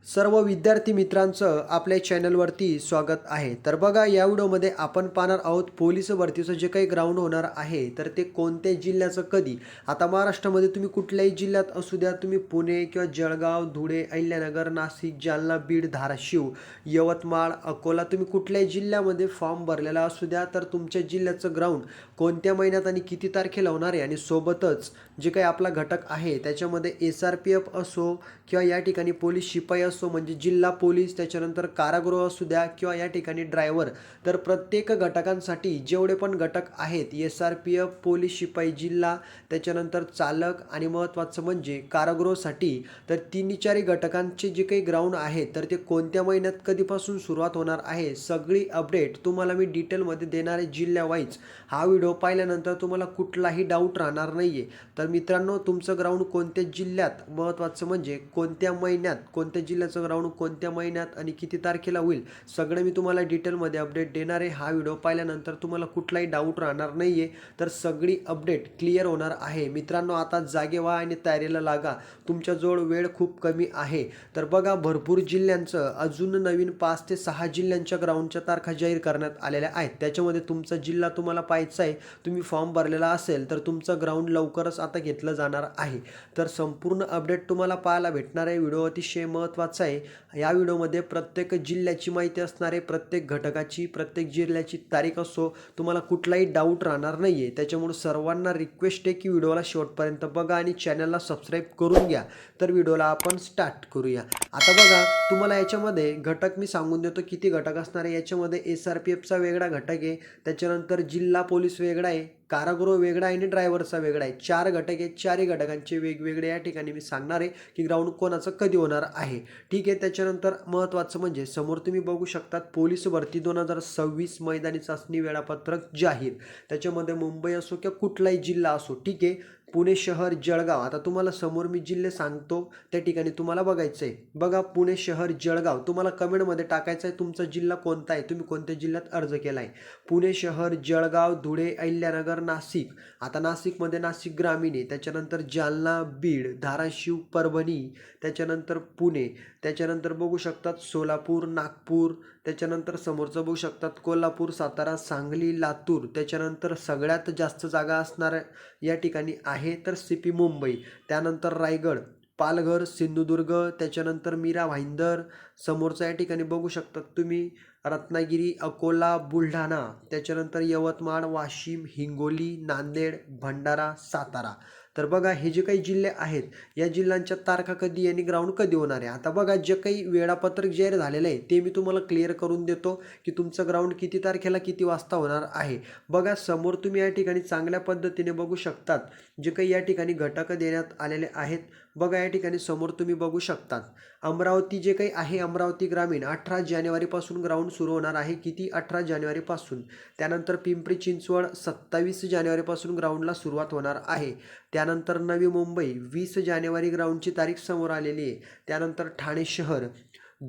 सर्व विद्यार्थी मित्रांचं आपल्या चॅनलवरती स्वागत आहे. तर बघा, या व्हिडिओमध्ये आपण पाहणार आहोत पोलीस भरतीचं जे काही ग्राउंड होणार आहे तर ते कोणत्या जिल्ह्याचं कधी. आता महाराष्ट्रामध्ये तुम्ही कुठल्याही जिल्ह्यात असू द्या, तुम्ही पुणे किंवा जळगाव, धुळे, अहिल्यानगर, नाशिक, जालना, बीड, धाराशिव, यवतमाळ, अकोला, तुम्ही कुठल्याही जिल्ह्यामध्ये फॉर्म भरलेला असू द्या, तर तुमच्या जिल्ह्याचं ग्राउंड कोणत्या महिन्यात आणि किती तारखेला होणार आहे आणि सोबतच जे काही आपला घटक आहे त्याच्यामध्ये SRPF असो किंवा या ठिकाणी पोलीस शिपाई असो म्हणजे जिल्हा पोलीस, त्याच्यानंतर कारागृह असू द्या किंवा या ठिकाणी ड्रायव्हर, तर प्रत्येक घटकांसाठी जेवढे पण घटक आहेत SRPF, पोलीस शिपाई, जिल्हा, त्याच्यानंतर चालक आणि महत्त्वाचं म्हणजे कारागृहासाठी, तर तिन्ही चारी घटकांचे जे काही ग्राउंड आहे तर ते कोणत्या महिन्यात कधीपासून सुरुवात होणार आहे सगळी अपडेट तुम्हाला मी डिटेलमध्ये देणार आहे जिल्हा वाईज. हा व्हिडिओ पाहिल्यानंतर तुम्हाला कुठलाही डाऊट राहणार नाही आहे. तर मित्रांनो, तुमचं ग्राउंड कोणत्या जिल्ह्यात, महत्त्वाचं म्हणजे कोणत्या महिन्यात, कोणत्या जिल्ह्याचं ग्राउंड कोणत्या महिन्यात आणि किती तारखेला होईल, सगळं मी तुम्हाला डिटेलमध्ये अपडेट देणार आहे. हा व्हिडिओ पाहिल्यानंतर तुम्हाला कुठलाही डाऊट राहणार नाही आहे, तर सगळी अपडेट क्लिअर होणार आहे. मित्रांनो, आता जागे व्हा आणि तयारीला लागा. तुमच्याजवळ वेळ खूप कमी आहे. तर बघा, भरपूर जिल्ह्यांचं अजून नवीन 5 ते 6 जिल्ह्यांच्या ग्राउंडच्या तारखा जाहीर करण्यात आलेल्या आहेत. त्याच्यामध्ये तुमचा जिल्हा तुम्हाला पाहायचा आहे, तुम्ही फॉर्म भरलेला असेल तर तुमचं ग्राउंड लवकरच आता घेतलं जाणार आहे. तर संपूर्ण अपडेट तुम्हाला पाहायला भेटणार आहे. व्हिडिओ अतिशय महत्त्वाचा आहे. या व्हिडिओमध्ये प्रत्येक जिल्ह्याची माहिती असणार आहे, प्रत्येक घटकाची, प्रत्येक जिल्ह्याची तारीख असो, तुम्हाला कुठलाही डाऊट राहणार नाही आहे. त्याच्यामुळे सर्वांना रिक्वेस्ट आहे की व्हिडिओला शेवटपर्यंत बघा आणि चॅनलला सबस्क्राईब करून घ्या. तर व्हिडिओला आपण स्टार्ट करूया. आता बघा, तुम्हाला याच्यामध्ये घटक मी सांगून देतो किती घटक असणार आहे. याच्यामध्ये SRPFचा वेगळा घटक आहे, त्याच्यानंतर जिल्हा पोलीस वेगळा आहे, कारागृह वेगळा आहे आणि ड्रायव्हरचा वेगळा आहे. 4 घटक आहेत. चारही घटकांचे वेगवेगळे या ठिकाणी मी सांगणार आहे की ग्राउंड कोणाचं कधी होणार आहे. ठीक आहे. त्याच्यानंतर महत्त्वाचं म्हणजे समोर तुम्ही बघू शकतात पोलीस भरती 2026 मैदानी चाचणी वेळापत्रक जाहीर. त्याच्यामध्ये मुंबई असो किंवा कुठलाही जिल्हा असो, ठीक आहे. पुणे शहर, जळगाव, आता तुम्हाला समोर मी जिल्हे सांगतो त्या ठिकाणी तुम्हाला बघायचं आहे. बघा, पुणे शहर, जळगाव, तुम्हाला कमेंटमध्ये टाकायचं आहे तुमचा जिल्हा कोणता आहे, तुम्ही कोणत्या जिल्ह्यात अर्ज केला आहे. पुणे शहर, जळगाव, धुळे, अहिल्यानगर, नाशिक, आता नाशिकमध्ये नाशिक ग्रामीण आहे. त्याच्यानंतर जालना, बीड, धाराशिव, परभणी, त्याच्यानंतर पुणे, त्याच्यानंतर बघू शकतात सोलापूर, नागपूर, त्याच्यानंतर समोरचं बघू शकतात कोल्हापूर, सातारा, सांगली, लातूर, त्याच्यानंतर सगळ्यात जास्त जागा असणार या ठिकाणी आहे तर CP मुंबई, त्यानंतर रायगड, पालघर, सिंधुदुर्ग, त्याच्यानंतर मीरा भाईंदर, समोरचं या ठिकाणी बघू शकतात तुम्ही रत्नागिरी, अकोला, बुलढाणा, त्याच्यानंतर यवतमाळ, वाशिम, हिंगोली, नांदेड, भंडारा, सातारा. तर बघा, हे जे काही जिल्हे आहेत या जिल्ह्यांच्या तारखा कधी आणि ग्राउंड कधी होणार आहे. आता बघा, जे काही वेळापत्रक जाहीर झालेलं आहे ते मी तुम्हाला क्लिअर करून देतो की तुमचं ग्राउंड किती तारखेला किती वाजता होणार आहे. बघा, समोर तुम्ही या ठिकाणी चांगल्या पद्धतीने बघू शकतात जे काही या ठिकाणी घटक देण्यात आलेले आहेत. बघा, या ठिकाणी समोर तुम्ही बघू शकतात अमरावती जे काही आहे, अमरावती ग्रामीण 18 जानेवारीपासून ग्राउंड सुरू होणार आहे. किती? 18 जानेवारीपासून. त्यानंतर पिंपरी चिंचवड 27 जानेवारीपासून ग्राउंडला सुरुवात होणार आहे. त्यानंतर नवी मुंबई 20 जानेवारी ग्राउंडची तारीख समोर आलेली आहे. त्यानंतर ठाणे शहर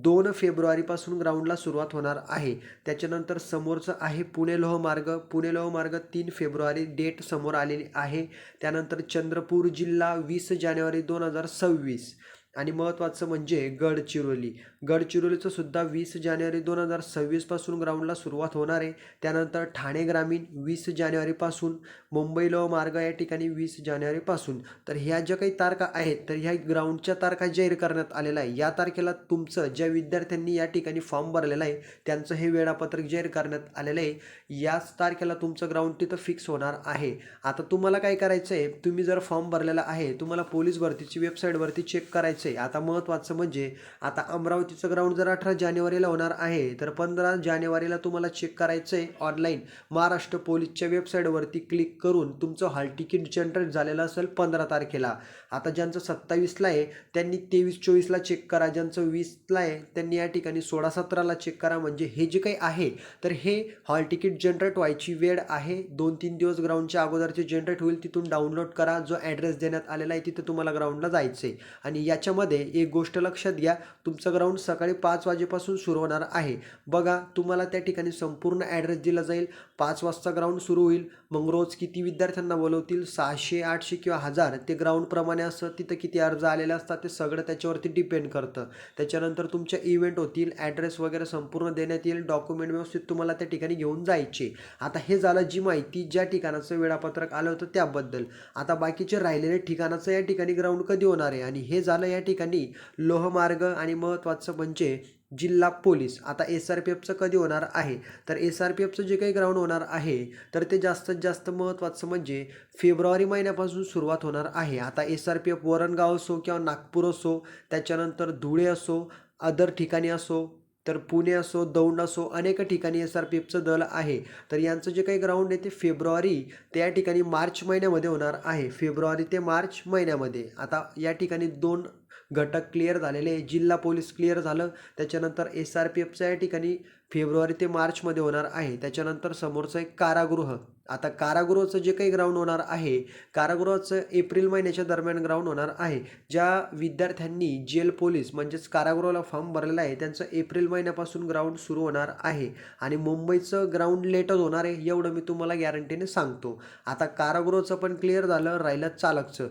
2 फेब्रुवारीपासून ग्राउंडला सुरुवात होणार आहे. त्याच्यानंतर समोरचं आहे पुणे लोहमार्ग, पुणे लोहमार्ग 3 फेब्रुवारी डेट समोर आलेली आहे. त्यानंतर चंद्रपूर जिल्हा 20 जानेवारी 2026 आणि महत्त्वाचं म्हणजे गडचिरोली, गडचिरोलीचं सुद्धा 20 जानेवारी 2026 पासून ग्राउंडला सुरुवात होणार आहे. त्यानंतर ठाणे ग्रामीण 20 जानेवारीपासून, मुंबई लोहमार्ग या ठिकाणी 20 जानेवारीपासून. तर ह्या ज्या काही तारखा आहेत तर ह्या ग्राउंडच्या तारखा जाहीर करण्यात आलेल्या आहे. या तारखेला तुमचं ज्या विद्यार्थ्यांनी या ठिकाणी फॉर्म भरलेला आहे त्यांचं हे वेळापत्रक जाहीर करण्यात आलेलं आहे. याच तारखेला तुमचं ग्राउंड तिथं फिक्स होणार आहे. आता तुम्हाला काय करायचं आहे, तुम्ही जर फॉर्म भरलेला आहे, तुम्हाला पोलीस भरतीची वेबसाईटवरती चेक करायचं आहे. आता महत्त्वाचं म्हणजे आता अमरावतीचं ग्राउंड जर 18 जानेवारीला होणार आहे तर 15 जानेवारीला तुम्हाला चेक करायचं आहे ऑनलाईन महाराष्ट्र पोलीसच्या वेबसाईटवरती क्लिक करून. तुमचं हॉल तिकीट जनरेट झालेलं असेल 15 तारखेला. आता ज्यांचं 27ला आहे त्यांनी 23-24ला चेक करा, ज्यांचं 20ला आहे त्यांनी या ठिकाणी 16-17ला चेक करा. म्हणजे हे जे काही आहे तर हे हॉल तिकीट जनरेट व्हायची वेळ आहे. 2-3 दिवस ग्राउंडच्या अगोदरचे जनरेट होईल, तिथून डाउनलोड करा. जो ॲड्रेस देण्यात आलेला आहे तिथे तुम्हाला ग्राउंडला जायचं आहे. आणि याच्यामध्ये एक गोष्ट लक्षात घ्या, तुमचं ग्राउंड सकाळी 5 वाजेपासून सुरू होणार आहे. बघा, तुम्हाला त्या ठिकाणी संपूर्ण ॲड्रेस दिला जाईल. 5 वाजता ग्राउंड सुरू होईल, मग रोज किती विद्यार्थ्यांना बोलवतील, 600, 800 किंवा 1000 ते ग्राउंडप्रमाणे असं तिथं किती अर्ज आलेले असतात ते सगळं त्याच्यावरती डिपेंड करतं. त्याच्यानंतर तुमच्या इव्हेंट होतील, ॲड्रेस वगैरे संपूर्ण देण्यात येईल, डॉक्युमेंट व्यवस्थित तुम्हाला त्या ठिकाणी घेऊन जायचे. आता हे झालं जी माहिती ज्या ठिकाणाचं वेळापत्रक आलं होतं त्याबद्दल. आता बाकीचे राहिलेले ठिकाणाचं या ठिकाणी ग्राउंड कधी होणार आहे आणि हे झालं या ठिकाणी लोहमार्ग आणि महत्त्वाचं म्हणजे जिल्हा पोलीस. आता SRPFचं कधी होणार आहे, तर SRPFचं जे काही ग्राउंड होणार आहे तर ते जास्तीत जास्त महत्त्वाचं म्हणजे फेब्रुवारी महिन्यापासून सुरुवात होणार आहे. आता SRPF वरणगाव असो किंवा नागपूर असो, त्याच्यानंतर धुळे असो, अदर ठिकाणी असो, तर पुणे असो, दौंड असो, अनेक ठिकाणी SRPFचं दल आहे. तर यांचं जे काही ग्राउंड आहे ते फेब्रुवारी ते या ठिकाणी मार्च महिन्यामध्ये होणार आहे. फेब्रुवारी ते मार्च महिन्यामध्ये. आता या ठिकाणी 2 घटक क्लिअर झालेले आहे. जिल्हा पोलीस क्लिअर झालं. त्याच्यानंतर SRPFचं या ठिकाणी फेब्रुवारी ते मार्चमध्ये होणार आहे. त्याच्यानंतर समोरचं एक कारागृह. आता कारागृहाचं जे काही ग्राउंड होणार आहे, कारागृहाचं एप्रिल महिन्याच्या दरम्यान ग्राउंड होणार आहे. ज्या विद्यार्थ्यांनी जेल पोलीस म्हणजेच कारागृहाला फॉर्म भरलेला आहे त्यांचं एप्रिल महिन्यापासून ग्राउंड सुरू होणार आहे आणि मुंबईचं ग्राउंड लेटच होणार आहे, एवढं मी तुम्हाला गॅरंटीने सांगतो. आता कारागृहाचं पण क्लिअर झालं, राहिलं चालकचं.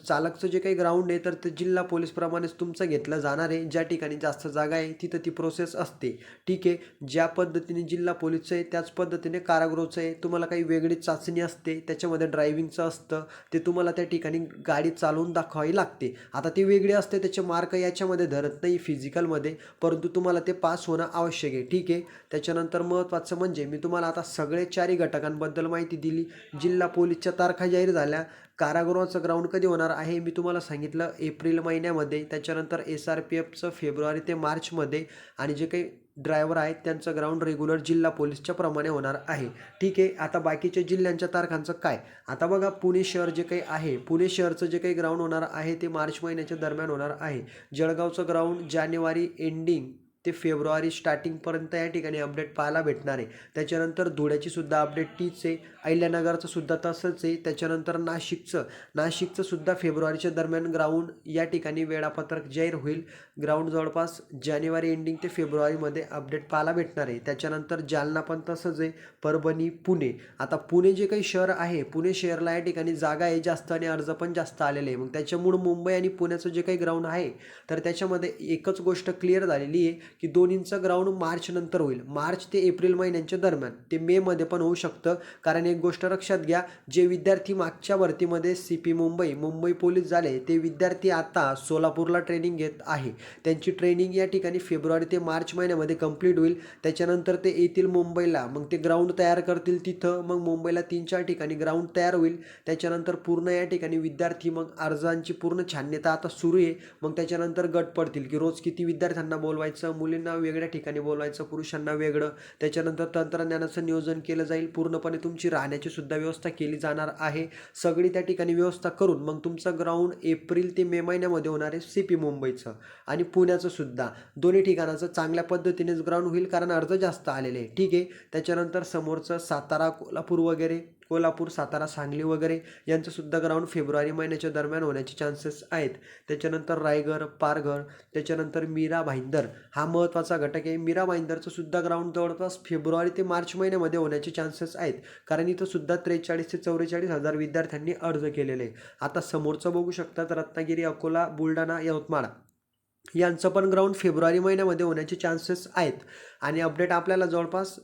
चालकचं जे काही ग्राउंड आहे तर ते जिल्हा पोलीसप्रमाणेच तुमचं घेतलं जाणार आहे. ज्या ठिकाणी जास्त जागा आहे तिथं ती प्रोसेस असते. ठीक आहे. ज्या पद्धतीने जिल्हा पोलीसचं आहे त्याच पद्धतीने कारागृहाचं आहे. तुम्हाला काही वेगळी चाचणी असते, त्याच्यामध्ये ड्रायव्हिंगचं असतं, ते तुम्हाला त्या ठिकाणी गाडी चालवून दाखवावी लागते. आता ती वेगळी असते, त्याचे मार्क याच्यामध्ये धरत नाही फिजिकलमध्ये, परंतु तुम्हाला ते पास होणं आवश्यक आहे. ठीक आहे. त्याच्यानंतर महत्त्वाचं म्हणजे मी तुम्हाला आता सगळे 4ही घटकांबद्दल माहिती दिली. जिल्हा पोलीसच्या तारखा जाहीर झाल्या. कारागृहाचं ग्राउंड कधी होणार आहे मी तुम्हाला सांगितलं एप्रिल महिन्यामध्ये. त्याच्यानंतर SRPFचं फेब्रुवारी ते मार्चमध्ये आणि जे काही ड्रायव्हर आहेत त्यांचं ग्राउंड रेग्युलर जिल्हा पोलीसच्या प्रमाणे होणार आहे. ठीक आहे. आता बाकीच्या जिल्ह्यांच्या तारखांचं काय? आता बघा पुणे शहर जे काही आहे, पुणे शहरचं जे काही ग्राउंड होणार आहे ते मार्च महिन्याच्या दरम्यान होणार आहे. जळगावचं ग्राउंड जानेवारी एंडिंग ते फेब्रुवारी स्टार्टिंगपर्यंत या ठिकाणी अपडेट पाहायला भेटणार आहे. त्याच्यानंतर धुळ्याची सुद्धा अपडेट तीच आहे. अहिल्यानगरचं सुद्धा तसंच आहे. त्याच्यानंतर नाशिकचं सुद्धा फेब्रुवारीच्या दरम्यान ग्राउंड या ठिकाणी वेळापत्रक जाहीर होईल. ग्राउंड जवळपास जानेवारी एंडिंग ते फेब्रुवारीमध्ये अपडेट पाहायला भेटणार आहे. त्याच्यानंतर जालना पण तसंच आहे. परभणी, पुणे. आता पुणे जे काही शहर आहे, पुणे शहरला या ठिकाणी जागा आहे जास्त आणि अर्ज पण जास्त आलेले आहे. मग त्याच्यामुळं मुंबई आणि पुण्याचं जे काही ग्राउंड आहे तर त्याच्यामध्ये एकच गोष्ट क्लिअर झालेली आहे की दोन्हींचं ग्राउंड मार्च नंतर होईल. मार्च ते एप्रिल महिन्यांच्या दरम्यान. ते मेमध्ये पण होऊ शकतं. कारण एक गोष्ट लक्षात घ्या, जे विद्यार्थी मागच्या भरतीमध्ये CP मुंबई पोलीस झाले ते विद्यार्थी आता सोलापूरला ट्रेनिंग घेत आहे. त्यांची ट्रेनिंग या ठिकाणी फेब्रुवारी ते मार्च महिन्यामध्ये कंप्लीट होईल. त्याच्यानंतर ते येतील मुंबईला. मग ते ग्राउंड तयार करतील तिथं. मग मुंबईला 3-4 ठिकाणी ग्राउंड तयार होईल. त्याच्यानंतर पूर्ण या ठिकाणी विद्यार्थी मग अर्जांची पूर्ण छाननीता आता सुरू आहे. मग त्याच्यानंतर गट पडतील की रोज किती विद्यार्थ्यांना बोलवायचं, मुलींना वेगळ्या ठिकाणी बोलवायचं, पुरुषांना वेगळं. त्याच्यानंतर तंत्रज्ञानाचं नियोजन केलं जाईल. पूर्णपणे तुमची राहण्याची सुद्धा व्यवस्था केली जाणार आहे. सगळी त्या ठिकाणी व्यवस्था करून मग तुमचं ग्राउंड एप्रिल ते मे महिन्यामध्ये होणार आहे CP मुंबईचं आणि पुण्याचं सुद्धा. दोन्ही ठिकाणाचं चांगल्या पद्धतीनेच ग्राउंड होईल कारण अर्ज जास्त आलेले आहे. ठीक आहे. त्याच्यानंतर समोरचं सातारा, कोल्हापूर, सातारा, सांगली वगैरे यांचं सुद्धा ग्राउंड फेब्रुवारी महिन्याच्या दरम्यान होण्याचे चान्सेस आहेत. त्याच्यानंतर रायगड, पारघर, त्याच्यानंतर मीरा भाईंदर हा महत्त्वाचा घटक आहे. मीरा भाईंदरचं सुद्धा ग्राउंड जवळपास फेब्रुवारी ते मार्च महिन्यामध्ये होण्याचे चान्सेस आहेत. कारण इथं सुद्धा 43 ते 44 हजार विद्यार्थ्यांनी अर्ज केलेले आहे. आता समोरचं बघू शकतात रत्नागिरी, अकोला, बुलढाणा, यवतमाळ यांचं पण ग्राउंड फेब्रुवारी महिन्यामध्ये होण्याचे चान्सेस आहेत आणि अपडेट आपल्याला जवळपास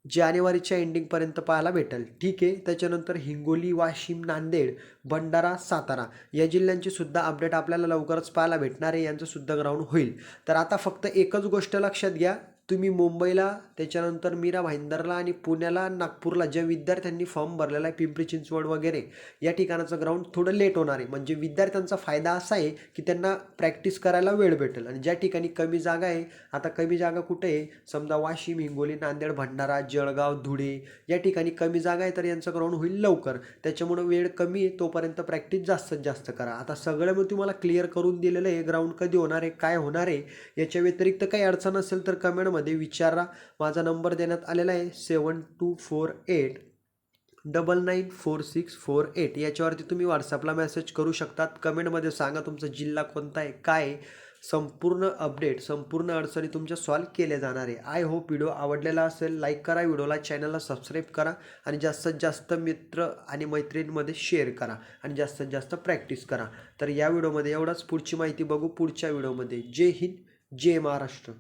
जानेवारीच्या एंडिंगपर्यंत पाहायला भेटेल. ठीक आहे. त्याच्यानंतर हिंगोली, वाशिम, नांदेड, भंडारा, सातारा या जिल्ह्यांची सुद्धा अपडेट आपल्याला लवकरच पाहायला भेटणार आहे. यांचं सुद्धा ग्राउंड होईल. तर आता फक्त एकच गोष्ट लक्षात घ्या, तुम्ही मुंबईला, त्याच्यानंतर मीरा भाईंदरला आणि पुण्याला, नागपूरला ज्या विद्यार्थ्यांनी फॉर्म भरलेला आहे पिंपरी चिंचवड वगैरे या ठिकाणाचं ग्राउंड थोडं लेट होणार आहे. म्हणजे विद्यार्थ्यांचा फायदा असा आहे की त्यांना प्रॅक्टिस करायला वेळ भेटेल. आणि ज्या ठिकाणी कमी जागा आहे, आता कमी जागा कुठे आहे, समजा वाशिम, हिंगोली, नांदेड, भंडारा, जळगाव, धुळे या ठिकाणी कमी जागा आहे तर यांचं ग्राउंड होईल लवकर. त्याच्यामुळं वेळ कमी आहे तोपर्यंत प्रॅक्टिस जास्तीत जास्त करा. आता सगळं मी तुम्हाला क्लिअर करून दिलेलं आहे. ग्राउंड कधी होणार आहे, काय होणार आहे, याच्या व्यतिरिक्त काही अडचण असेल तर कमेंटमध्ये विचारा. माझा नंबर देण्यात आलेला आहे 7248994648. याच्यावरती तुम्ही व्हॉट्सअपला मेसेज करू शकतात. कमेंटमध्ये सांगा तुमचा जिल्हा कोणता आहे, काय आहे. संपूर्ण अपडेट, संपूर्ण अडचणी तुमच्या सॉल्व्ह केल्या जाणार आहे. आय होप व्हिडिओ आवडलेला असेल. लाईक करा व्हिडिओला, चॅनलला सबस्क्राईब करा आणि जास्तीत जास्त मित्र आणि मैत्रिणींमध्ये शेअर करा आणि जास्तीत जास्त प्रॅक्टिस करा. तर या व्हिडिओमध्ये एवढाच. पुढची माहिती बघू पुढच्या व्हिडिओमध्ये. जय हिंद, जय महाराष्ट्र.